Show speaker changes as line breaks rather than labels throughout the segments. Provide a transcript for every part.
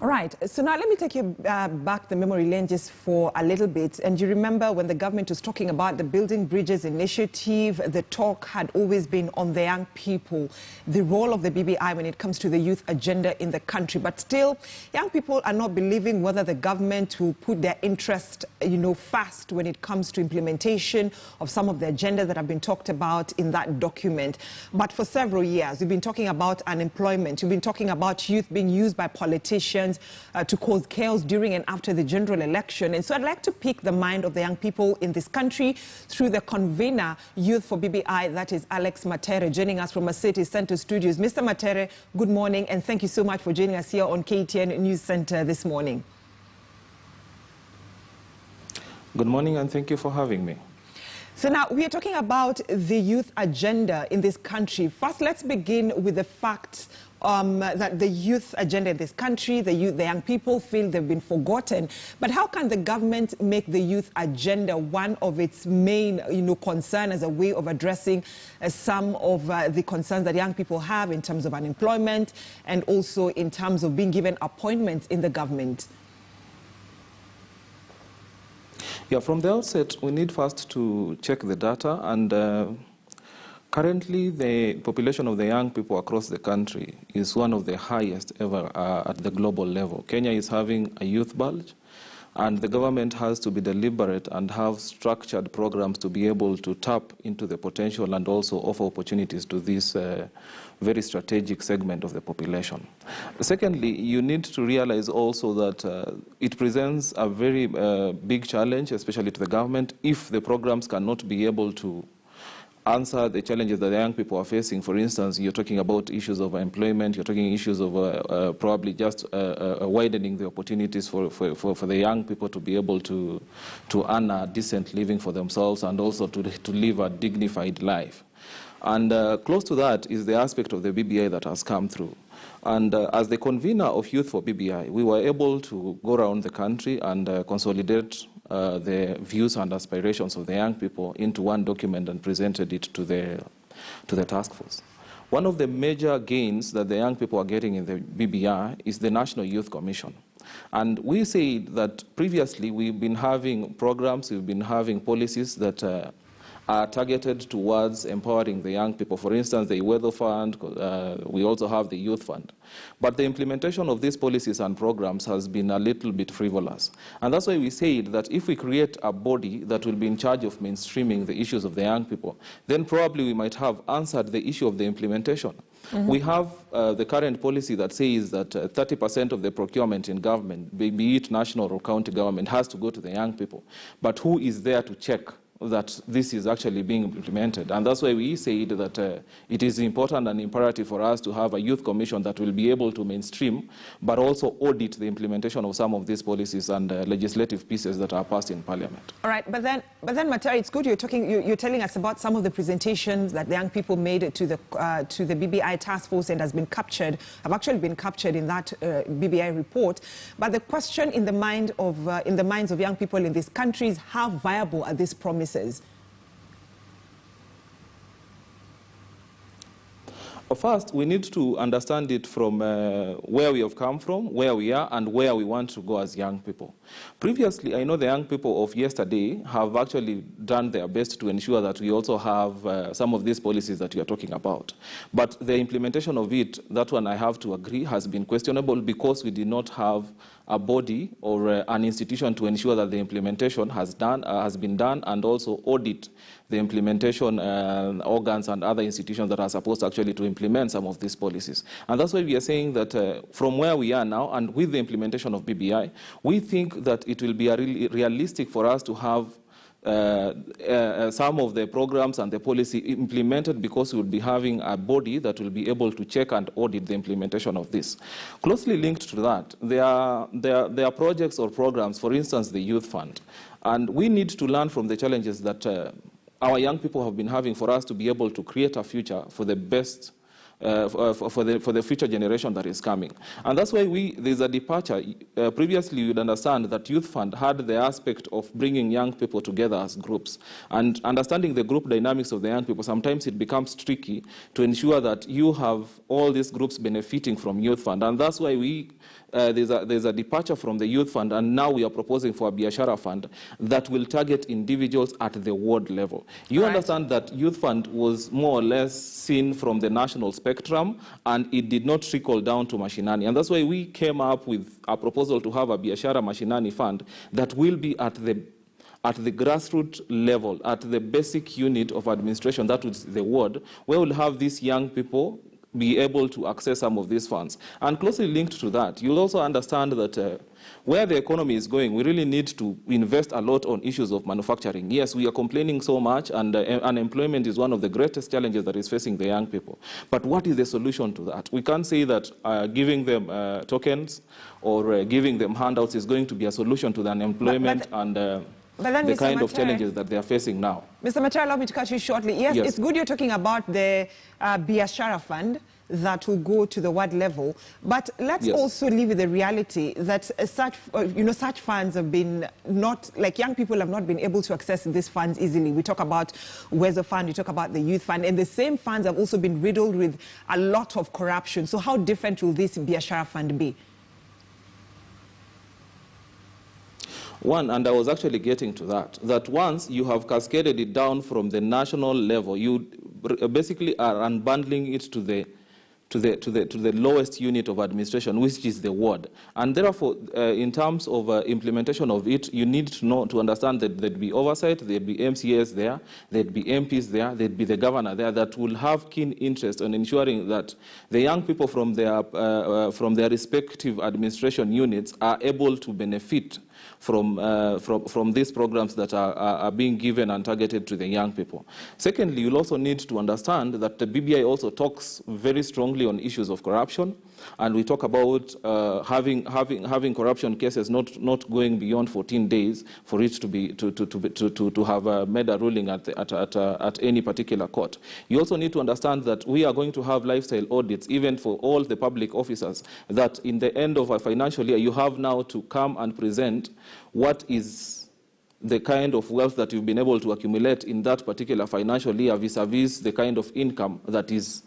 All right, so now let me take you back the memory lane just for a little bit. And you remember when the government was talking about the Building Bridges initiative, the talk had always been on the young people, the role of the BBI when it comes to the youth agenda in the country. But still, young people are not believing whether the government will put their interest, first when it comes to implementation of some of the agendas that have been talked about in that document. But for several years, we've been talking about unemployment. We've been talking about youth being used by politicians to cause chaos during and after the general election. And so I'd like to pick the mind of the young people in this country through the convener, Youth for BBI, that is Alex Matere, joining us from our city center studios. Mr. Matere, good morning, and thank you so much for joining us here on KTN News Center this morning.
Good morning, and thank you for having me.
So now we are talking about the youth agenda in this country. First, let's begin with the fact that the youth agenda in this country, the young people feel they've been forgotten. But how can the government make the youth agenda one of its main, concern as a way of addressing some of the concerns that young people have in terms of unemployment and also in terms of being given appointments in the government?
Yeah, from the outset, we need first to check the data, and currently the population of the young people across the country is one of the highest ever at the global level. Kenya is having a youth bulge, and the government has to be deliberate and have structured programs to be able to tap into the potential and also offer opportunities to this very strategic segment of the population. Secondly, you need to realize also that it presents a very big challenge, especially to the government, if the programs cannot be able to answer the challenges that the young people are facing. For instance, you're talking about issues of employment, you're talking issues of probably just widening the opportunities for the young people to be able to earn a decent living for themselves and also to live a dignified life. And close to that is the aspect of the BBI that has come through. And as the convener of Youth for BBI, we were able to go around the country and consolidate the views and aspirations of the young people into one document and presented it to the task force. One of the major gains that the young people are getting in the BBI is the National Youth Commission. And we say that previously we've been having programs, we've been having policies that are targeted towards empowering the young people. For instance, the Weather Fund, we also have the Youth Fund. But the implementation of these policies and programs has been a little bit frivolous. And that's why we said that if we create a body that will be in charge of mainstreaming the issues of the young people, then probably we might have answered the issue of the implementation. Mm-hmm. We have the current policy that says that 30% of the procurement in government, be it national or county government, has to go to the young people. But who is there to check that this is actually being implemented? And that's why we said that it is important and imperative for us to have a youth commission that will be able to mainstream, but also audit the implementation of some of these policies and legislative pieces that are passed in Parliament.
All right, but then Matere, it's good you're telling us about some of the presentations that the young people made to the BBI task force and have actually been captured in that BBI report. But the question in the minds of young people in this country is, how viable are these promises?
First, we need to understand it from where we have come from, where we are, and where we want to go as young people. Previously, I know the young people of yesterday have actually done their best to ensure that we also have some of these policies that we are talking about. But the implementation of it, that one I have to agree, has been questionable because we did not have a body or an institution to ensure that the implementation has been done, and also audit the implementation organs and other institutions that are supposed actually to implement some of these policies. And that's why we are saying that from where we are now and with the implementation of BBI, we think that it will be really realistic for us to have some of the programs and the policy implemented, because we will be having a body that will be able to check and audit the implementation of this. Closely linked to that, there are projects or programs, for instance, the Youth Fund. And we need to learn from the challenges that our young people have been having for us to be able to create a future for the best for the future generation that is coming. And that's why there's a departure. Previously, you would understand that Youth Fund had the aspect of bringing young people together as groups. And understanding the group dynamics of the young people, sometimes it becomes tricky to ensure that you have all these groups benefiting from Youth Fund. And that's why we there's a departure from the youth fund, and now we are proposing for a Biashara fund that will target individuals at the ward level. You understand that youth fund was more or less seen from the national spectrum, and it did not trickle down to mashinani. And that's why we came up with a proposal to have a Biashara mashinani fund that will be at the grassroots level, at the basic unit of administration, that is the ward, where we'll have these young people be able to access some of these funds. And closely linked to that, you'll also understand that where the economy is going, we really need to invest a lot on issues of manufacturing. Yes, we are complaining so much, and unemployment is one of the greatest challenges that is facing the young people. But what is the solution to that? We can't say that giving them tokens or giving them handouts is going to be a solution to the unemployment and the kind of challenges that they are facing now.
Mr. Matere, allow me to cut you shortly. Yes, it's good you're talking about the Biashara fund that will go to the ward level, but let's also live with the reality that such funds have been not, like young people have not been able to access these funds easily. We talk about Wezo Fund, we talk about the youth fund, and the same funds have also been riddled with a lot of corruption. So how different will this Biashara fund be?
One, and I was actually getting to that, that once you have cascaded it down from the national level, you basically are unbundling it to the lowest unit of administration, which is the ward. And therefore, in terms of implementation of it, you need to understand that there'd be oversight, there'd be MCAs there, there'd be MPs there, there'd be the governor there that will have keen interest in ensuring that the young people from their respective administration units are able to benefit from these programs that are being given and targeted to the young people. Secondly, you'll also need to understand that the BBI also talks very strongly on issues of corruption, and we talk about having corruption cases not going beyond 14 days for it to have made a ruling at any particular court. You also need to understand that we are going to have lifestyle audits even for all the public officers, that in the end of a financial year you have now to come and present what is the kind of wealth that you've been able to accumulate in that particular financial year vis-a-vis the kind of income that is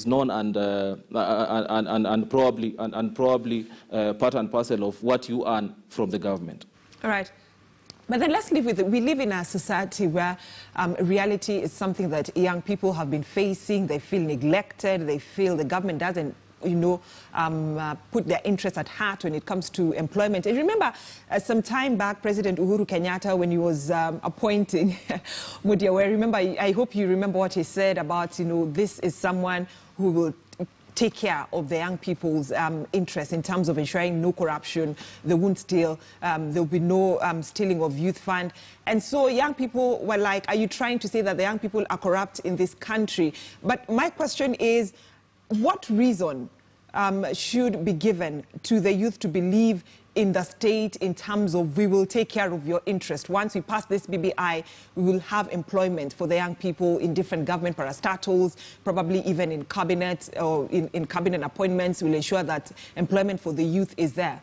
known and probably part and parcel of what you earn from the government.
All right. But then let's live with it. We live in a society where reality is something that young people have been facing. They feel neglected. They feel the government doesn't put their interests at heart when it comes to employment. And remember, some time back, President Uhuru Kenyatta, when he was appointing Mudiawe, remember, I hope you remember what he said about, this is someone who will take care of the young people's interests in terms of ensuring no corruption, they won't steal, there'll be no stealing of youth fund. And so young people were like, are you trying to say that the young people are corrupt in this country? But my question is, what reason should be given to the youth to believe in the state in terms of we will take care of your interest? Once we pass this BBI, we will have employment for the young people in different government parastatals, probably even in cabinet or in cabinet appointments. We'll ensure that employment for the youth is there.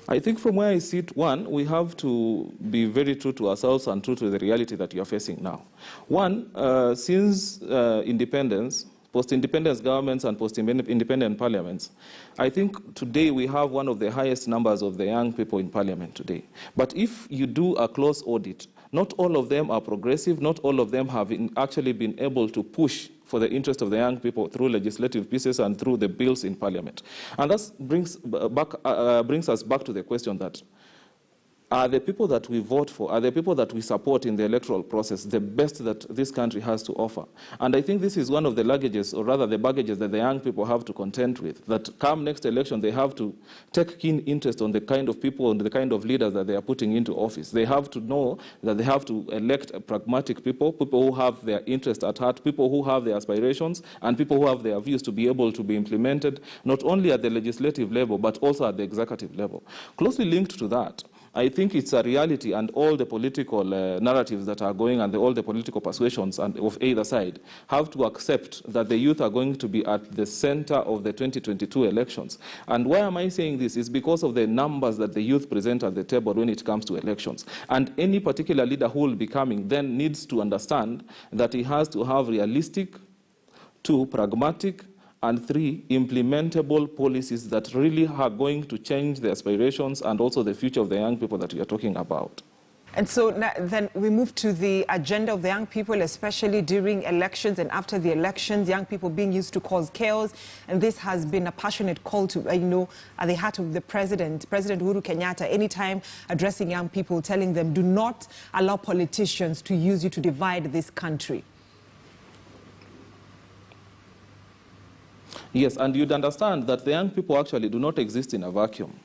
I think from where I sit, one, we have to be very true to ourselves and true to the reality that you are facing now. One, since independence, post-independence governments and post-independent parliaments, I think today we have one of the highest numbers of the young people in parliament today. But if you do a close audit, not all of them are progressive, not all of them have actually been able to push for the interest of the young people through legislative pieces and through the bills in parliament. And that brings us back to the question that, are the people that we vote for, are the people that we support in the electoral process the best that this country has to offer? And I think this is one of the luggages, or rather the baggages that the young people have to contend with, that come next election they have to take keen interest on the kind of people and the kind of leaders that they are putting into office. They have to know that they have to elect pragmatic people, people who have their interest at heart, people who have their aspirations, and people who have their views to be able to be implemented, not only at the legislative level, but also at the executive level. Closely linked to that, I think it's a reality, and all the political narratives that are going and all the political persuasions of either side have to accept that the youth are going to be at the center of the 2022 elections. And why am I saying this? Is because of the numbers that the youth present at the table when it comes to elections. And any particular leader who will be coming then needs to understand that he has to have realistic, pragmatic, and 3, implementable policies that really are going to change the aspirations and also the future of the young people that we are talking about.
And so then we move to the agenda of the young people, especially during elections and after the elections, young people being used to cause chaos. And this has been a passionate call to, at the heart of the President Uhuru Kenyatta, anytime addressing young people, telling them, do not allow politicians to use you to divide this country.
Yes, and you'd understand that the young people actually do not exist in a vacuum.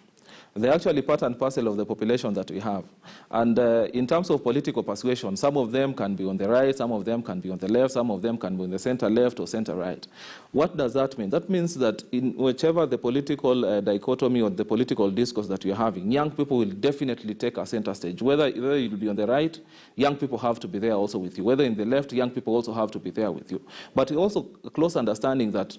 They're actually part and parcel of the population that we have. And in terms of political persuasion, some of them can be on the right, some of them can be on the left, some of them can be on the center left or center right. What does that mean? That means that in whichever the political dichotomy or the political discourse that you're having, young people will definitely take a center stage. Whether you'll be on the right, young people have to be there also with you. Whether in the left, young people also have to be there with you. But also a close understanding that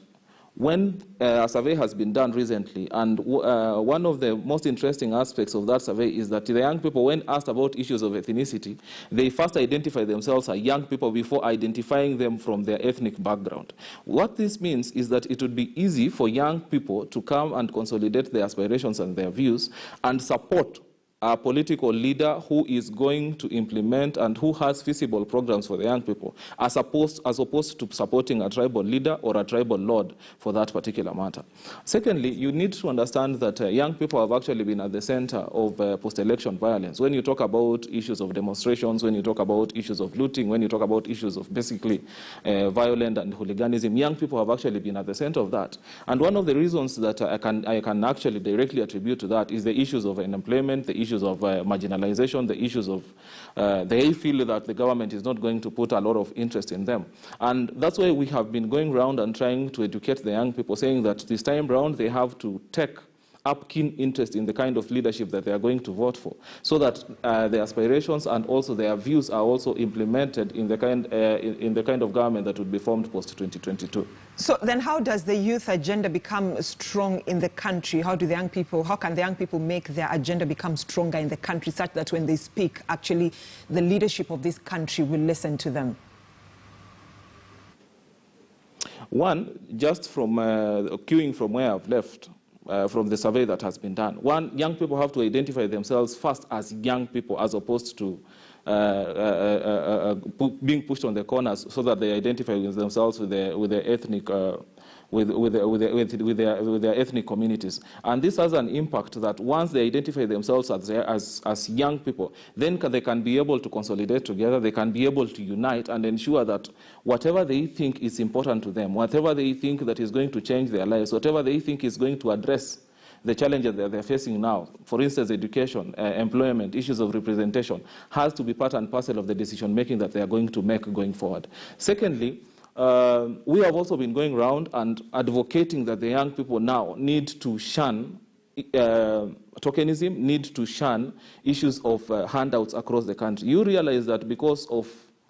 when a survey has been done recently, and one of the most interesting aspects of that survey is that the young people, when asked about issues of ethnicity, they first identify themselves as young people before identifying them from their ethnic background. What this means is that it would be easy for young people to come and consolidate their aspirations and their views and support a political leader who is going to implement and who has feasible programs for the young people, as opposed to supporting a tribal leader or a tribal lord for that particular matter. Secondly, you need to understand that young people have actually been at the center of post-election violence. When you talk about issues of demonstrations, when you talk about issues of looting, when you talk about issues of basically violence and hooliganism, young people have actually been at the center of that. And one of the reasons that I can actually directly attribute to that is the issues of unemployment, the issues of marginalization, the issues of they feel that the government is not going to put a lot of interest in them. And that's why we have been going around and trying to educate the young people, saying that this time round they have to take up keen interest in the kind of leadership that they are going to vote for, so that their aspirations and also their views are also implemented in the kind of government that would be formed post-2022.
So then how does the youth agenda become strong in the country? How can the young people make their agenda become stronger in the country, such that when they speak, actually the leadership of this country will listen to them? One, just from queuing from where I've left, from the survey that has been done. One, young people have to identify themselves first as young people, as opposed to being pushed on the corners, so that they identify with themselves with their ethnic with their ethnic communities. And this has an impact that once they identify themselves as young people, then they can be able to consolidate together, they can be able to unite and ensure that whatever they think is important to them, whatever they think that is going to change their lives, whatever they think is going to address the challenges that they're facing now, for instance, education, employment, issues of representation, has to be part and parcel of the decision-making that they are going to make going forward. Secondly, we have also been going around and advocating that the young people now need to shun tokenism, need to shun issues of handouts across the country. You realize that because of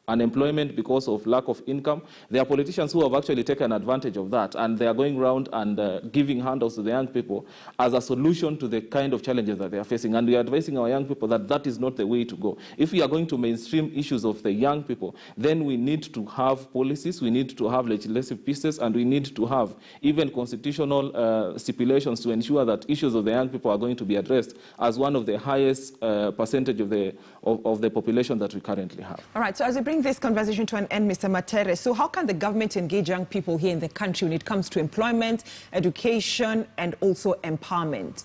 unemployment, because of lack of income, there are politicians who have actually taken advantage of that, and they are going around and giving handouts to the young people as a solution to the kind of challenges that they are facing. And we are advising our young people that that is not the way to go. If we are going to mainstream issues of the young people, then we need to have policies, we need to have legislative pieces, and we need to have even constitutional stipulations to ensure that issues of the young people are going to be addressed as one of the highest percentage of the population that we currently have. All right, so as we bring this conversation to an end, Mr. Matere, so how can the government engage young people here in the country when it comes to employment, education, and also empowerment?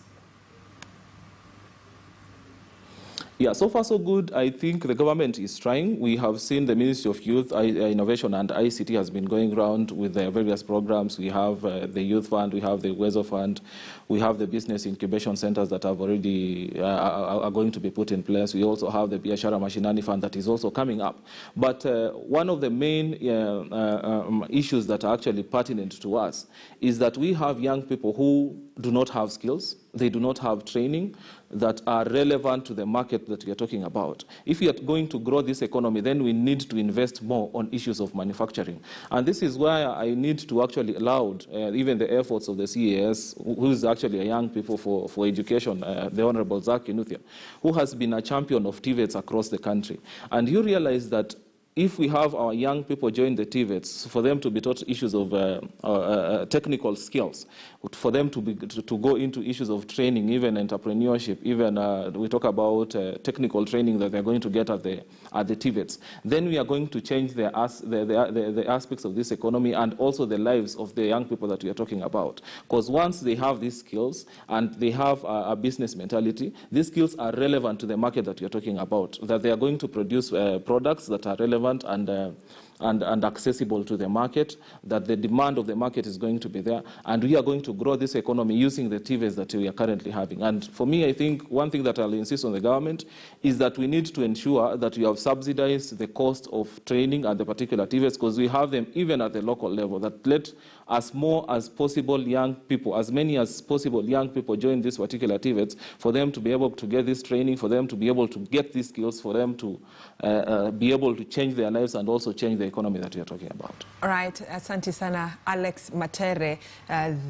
Yeah, so far so good. I think the government is trying. We have seen the Ministry of Youth, Innovation and ICT has been going around with their various programs. We have the Youth Fund, we have the Wezo Fund, we have the business incubation centers that have already are going to be put in place. We also have the Biashara Mashinani Fund that is also coming up. But one of the main issues that are actually pertinent to us is that we have young people who do not have skills, they do not have training that are relevant to the market that we are talking about. If we are going to grow this economy, then we need to invest more on issues of manufacturing. And this is why I need to actually laud even the efforts of the CAS, who is actually a young people for education, the Honorable Zach Kinuthia, who has been a champion of TVETs across the country. And you realize that if we have our young people join the TVETs, for them to be taught issues of technical skills, for them to go into issues of training, even entrepreneurship, even we talk about technical training that they're going to get at the TVETs, then we are going to change the aspects of this economy and also the lives of the young people that we are talking about. Because once they have these skills and they have a business mentality, these skills are relevant to the market that you're talking about, that they are going to produce products that are relevant and accessible to the market, that the demand of the market is going to be there, and we are going to grow this economy using the TVETs that we are currently having. And for me, I think one thing that I'll insist on the government is that we need to ensure that we have subsidized the cost of training at the particular TVETs, because we have them even at the local level, that let as more as possible young people, as many as possible young people join these particular TVETs, for them to be able to get this training, for them to be able to get these skills, for them to be able to change their lives and also change the economy that we are talking about.
All right, asante sana, Alex Matere,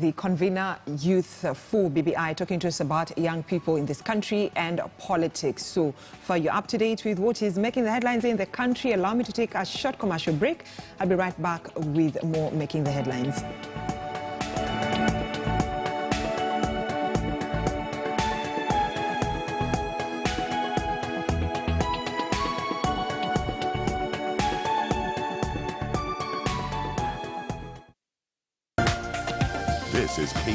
the convener youth for BBI, talking to us about young people in this country and politics. So for you up to date with what is making the headlines in the country, allow me to take a short commercial break. I'll be right back with more Making the Headlines.
This is